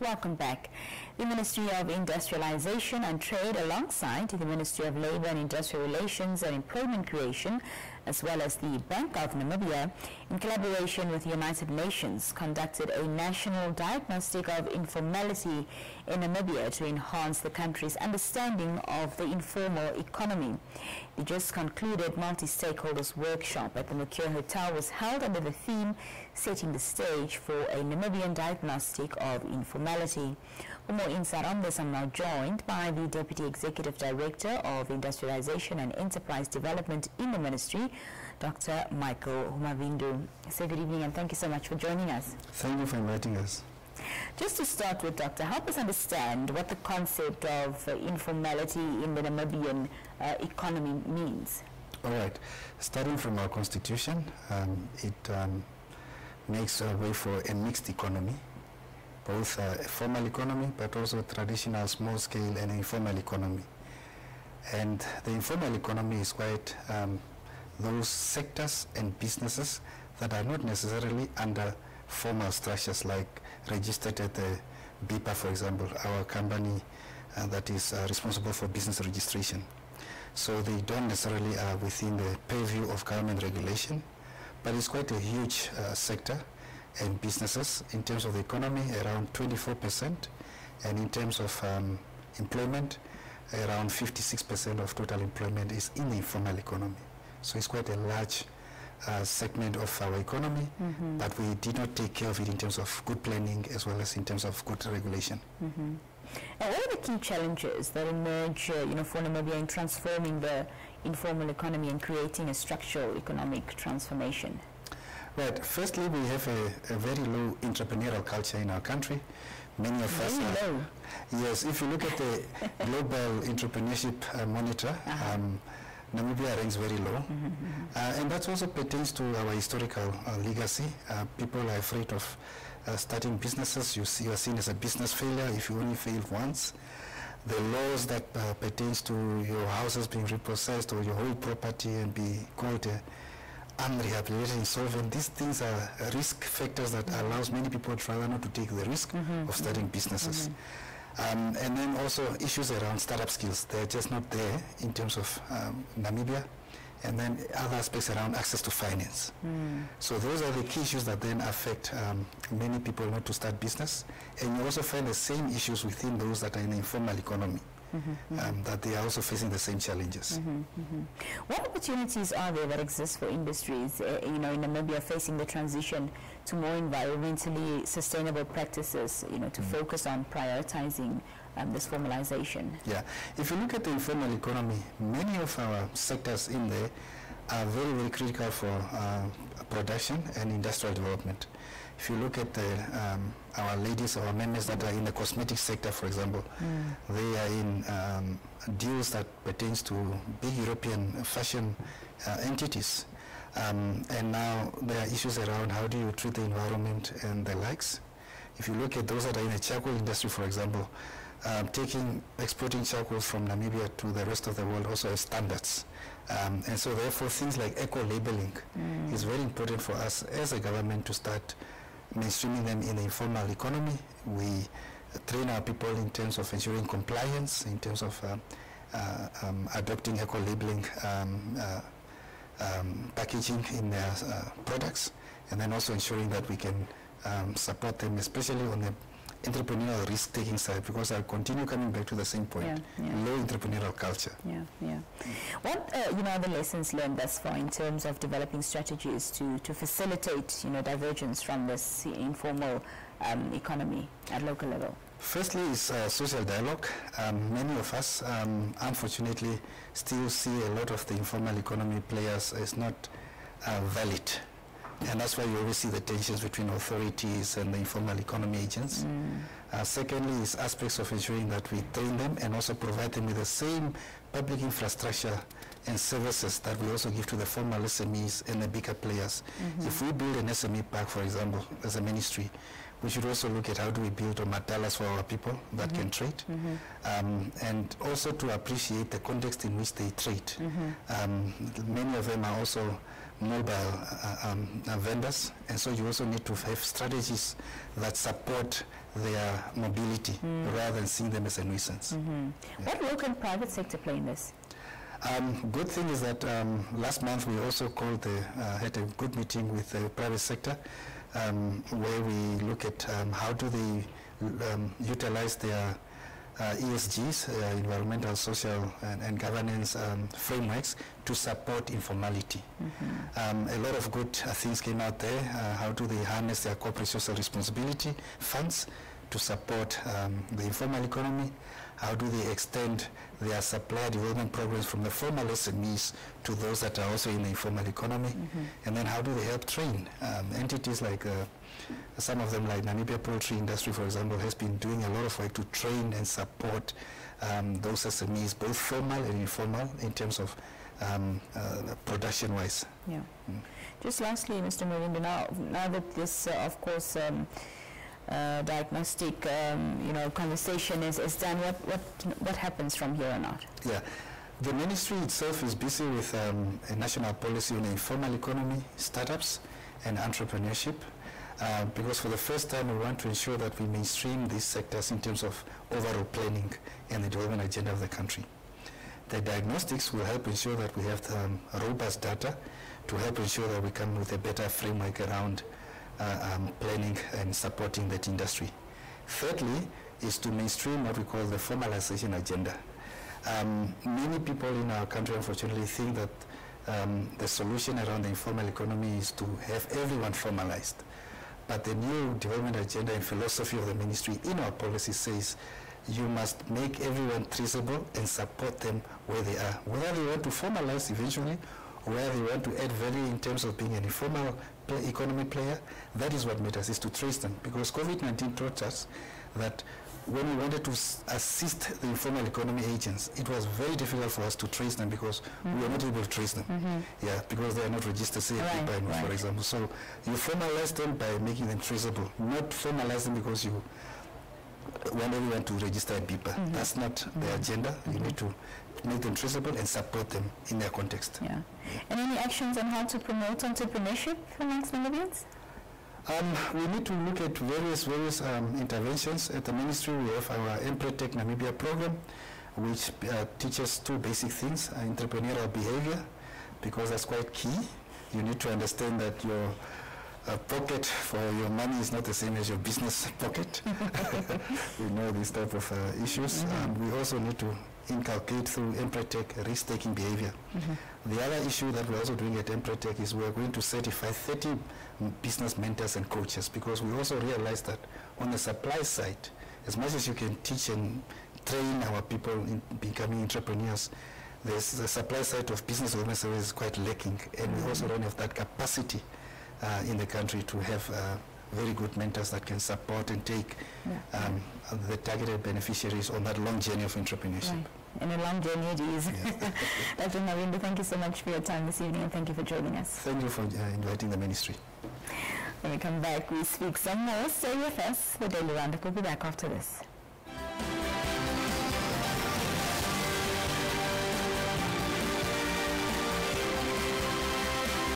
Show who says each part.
Speaker 1: Welcome back. The Ministry of Industrialization and Trade, alongside the Ministry of Labour and Industrial Relations and Employment Creation, as well as the Bank of Namibia, in collaboration with the United Nations, conducted a national diagnostic of informality in Namibia to enhance the country's understanding of the informal economy. The just concluded multi-stakeholders workshop at the Mecure Hotel was held under the theme Setting the Stage for a Namibian Diagnostic of Informality. For more insight on this, I'm now joined by the Deputy Executive Director of Industrialization and Enterprise Development in the Ministry, Dr. Michael Humavindu. Say good evening and thank you so much for joining us.
Speaker 2: Thank you for inviting us.
Speaker 1: Just to start with, Doctor, help us understand what the concept of informality in the Namibian economy means.
Speaker 2: All right. Starting from our constitution, it makes a way for a mixed economy, both a formal economy but also a traditional small scale and informal economy. And the informal economy is quite those sectors and businesses that are not necessarily under formal structures like registered at the BIPA, for example, our company that is responsible for business registration. So they don't necessarily are within the purview of government regulation, but it's quite a huge sector and businesses in terms of the economy, around 24%, and in terms of employment, around 56% of total employment is in the informal economy. So it's quite a large segment of our economy, but we did not take care of it in terms of good planning as well as in terms of good regulation.
Speaker 1: And what are the key challenges that emerge for Namibia in transforming the informal economy and creating a structural economic transformation?
Speaker 2: Right. Firstly, we have a very low entrepreneurial culture in our country. Many of us are
Speaker 1: low.
Speaker 2: Yes, if you look at the Global Entrepreneurship Monitor, Namibia ranks very low, and that also pertains to our historical legacy. People are afraid of starting businesses. You are seen as a business failure if you only fail once. The laws that pertains to your houses being repossessed or your whole property and be called unrehabilitated, insolvent, these things are risk factors that allows many people to rather not to take the risk of starting businesses. And then also issues around startup skills. They're just not there in terms of Namibia. And then other aspects around access to finance. So those are the key issues that then affect many people not to start business. And you also find the same issues within those that are in the informal economy, that they are also facing the same challenges.
Speaker 1: What opportunities are there that exist for industries, in Namibia facing the transition to more environmentally sustainable practices, to focus on prioritizing this formalization?
Speaker 2: Yeah, if you look at the informal economy, many of our sectors in there are very, very critical for production and industrial development. If you look at our ladies, our members that are in the cosmetic sector, for example, they are in deals that pertains to big European fashion entities. And now there are issues around how do you treat the environment and the likes. If you look at those that are in the charcoal industry, for example, exporting charcoal from Namibia to the rest of the world also has standards. And so therefore things like eco-labeling is very important for us as a government to start mainstreaming them in the informal economy. We train our people in terms of ensuring compliance, in terms of adopting eco-labeling packaging in their products, and then also ensuring that we can support them, especially on the entrepreneurial risk-taking side, because I'll continue coming back to the same point, low entrepreneurial culture.
Speaker 1: What are the lessons learned thus far in terms of developing strategies to facilitate divergence from this informal economy at local level?
Speaker 2: Firstly is social dialogue. Many of us unfortunately still see a lot of the informal economy players as not valid. And that's why you always see the tensions between authorities and the informal economy agents. Secondly is aspects of ensuring that we train them and also provide them with the same public infrastructure and services that we also give to the formal SMEs and the bigger players. If we build an SME park, for example, as a ministry, we should also look at how do we build matalas for our people that can trade, and also to appreciate the context in which they trade. Many of them are also mobile vendors, and so you also need to have strategies that support their mobility rather than seeing them as a nuisance.
Speaker 1: Yeah. What role can private sector play in this?
Speaker 2: Good thing is that last month we also had a good meeting with the private sector where we look at how do they utilize their ESGs, environmental, social, and governance frameworks to support informality. A lot of good things came out there. How do they harness their corporate social responsibility funds to support the informal economy? How do they extend their supplier development programs from the formal SMEs to those that are also in the informal economy? And then how do they help train entities like some of them, like Namibia Poultry Industry, for example, has been doing a lot of work to train and support those SMEs, both formal and informal, in terms of production-wise.
Speaker 1: Yeah. Just lastly, Mr. Humavindu, now that this, of course, diagnostic, conversation is done, what happens from here on out?
Speaker 2: Yeah. The ministry itself is busy with a national policy on the informal economy, startups, and entrepreneurship. Because for the first time we want to ensure that we mainstream these sectors in terms of overall planning and the development agenda of the country. The diagnostics will help ensure that we have robust data to help ensure that we come with a better framework around planning and supporting that industry. Thirdly is to mainstream what we call the formalization agenda. Many people in our country unfortunately think that the solution around the informal economy is to have everyone formalized. But the new development agenda and philosophy of the ministry in our policy says you must make everyone traceable and support them where they are. Whether they want to formalize eventually, or whether they want to add value in terms of being an informal economy player, that is what matters, is to trace them. Because COVID-19 taught us that when we wanted to assist the informal economy agents, it was very difficult for us to trace them because we were not able to trace them. Yeah, because they are not registered, say, for example. So you formalize them by making them traceable, not formalize them because you want everyone to register at BIPA. That's not the agenda. You need to make them traceable and support them in their context.
Speaker 1: Yeah. And any actions on how to promote entrepreneurship amongst Namibians?
Speaker 2: We need to look at various interventions. At the ministry, we have our Empretech Namibia program, which teaches two basic things: entrepreneurial behavior, because that's quite key. You need to understand that your pocket for your money is not the same as your business pocket. We know these type of issues. We also need to inculcate through Empretech risk-taking behavior. The other issue that we're also doing at Empretech is we're going to certify 30 business mentors and coaches, because we also realize that on the supply side, as much as you can teach and train our people in becoming entrepreneurs, the supply side of business development services is quite lacking, and we also don't have that capacity in the country to have very good mentors that can support and take the targeted beneficiaries on that long journey of entrepreneurship.
Speaker 1: Right. And a long journey it is. Dr. Humavindu, thank you so much for your time this evening, and thank you for joining us.
Speaker 2: Thank you for inviting the ministry.
Speaker 1: When we come back, we speak some more. Stay with us. The Daily Roundup will be back after this.